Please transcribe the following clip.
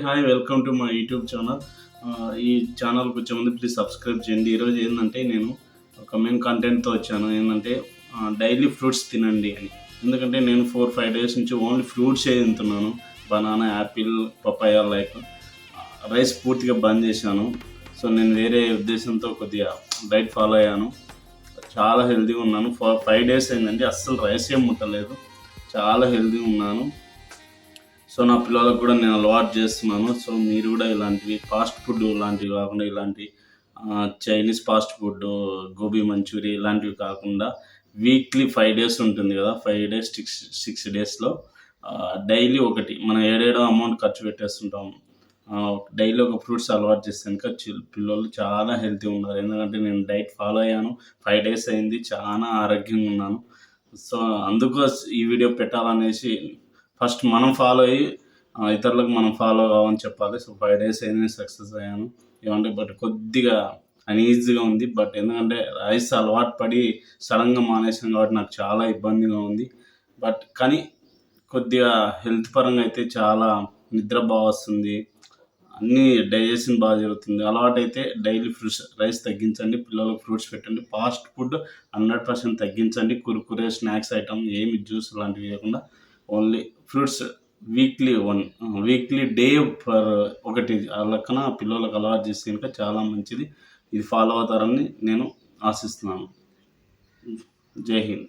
Hi welcome to my YouTube channel. ఈ ఛానల్కి వచ్చే ముందు ప్లీజ్ సబ్స్క్రైబ్ చేయండి. ఈరోజు ఏంటంటే నేను ఒక మెయిన్ కంటెంట్తో వచ్చాను. ఏంటంటే డైలీ ఫ్రూట్స్ తినండి అని. ఎందుకంటే నేను 4-5 డేస్ నుంచి ఓన్లీ ఫ్రూట్సే తింటున్నాను. Banana, apple, papaya, like rice పూర్తిగా బంద్ చేశాను. సో నేను వేరే ఉద్దేశంతో కొద్దిగా డైట్ ఫాలో అయ్యాను. చాలా హెల్తీగా ఉన్నాను. 5 డేస్ అయిందండి, అస్సలు రైస్ ఏం ముట్టలేదు. చాలా హెల్తీగా ఉన్నాను. సో నా పిల్లలకు కూడా నేను అలవాటు చేస్తున్నాను. సో మీరు కూడా ఇలాంటివి ఫాస్ట్ ఫుడ్ లాంటివి కాకుండా ఇలాంటి Chinese fast food, gobi manchurian ఇలాంటివి కాకుండా వీక్లీ 5 డేస్ ఉంటుంది కదా, 5 డేస్ 6 డేస్లో డైలీ ఒకటి మనం ఏడేడో అమౌంట్ ఖర్చు పెట్టేస్తుంటాం. డైలీ ఒక ఫ్రూట్స్ అలవాటు చేస్తే కనుక పిల్లలు చాలా హెల్తీగా ఉన్నారు. ఎందుకంటే నేను డైట్ ఫాలో అయ్యాను, 5 డేస్ అయింది, చాలా ఆరోగ్యంగా ఉన్నాను. సో అందుకు ఈ వీడియో పెట్టాలనేసి ఫస్ట్ మనం ఫాలో అయ్యి ఇతరులకు మనం ఫాలో కావని చెప్పాలి. సో 5 డేస్ అయింది, సక్సెస్ అయ్యాను. ఏమంటే బట్ కొద్దిగా అన్ఈజీగా ఉంది. బట్ ఎందుకంటే రైస్ అలవాటు పడి సడన్గా మానేసాను కాబట్టి నాకు చాలా ఇబ్బందిగా ఉంది. బట్ కానీ కొద్దిగా హెల్త్ పరంగా అయితే చాలా నిద్ర బాగా వస్తుంది, అన్నీ డైజెషన్ బాగా జరుగుతుంది. అలవాటు అయితే డైలీ ఫ్రూట్స్, రైస్ తగ్గించండి, పిల్లలకు ఫ్రూట్స్ పెట్టండి, ఫాస్ట్ ఫుడ్ 100% తగ్గించండి. కుర్కురే, స్నాక్స్ ఐటమ్ ఏమి జ్యూస్ లాంటివి లేకుండా only fruits weekly day for ఒకటి లెక్కన పిల్లలకు అలవాటు చేస్తే కనుక చాలా మంచిది. ఇది ఫాలో అవుతారని నేను ఆశిస్తున్నాను. జై హింద్.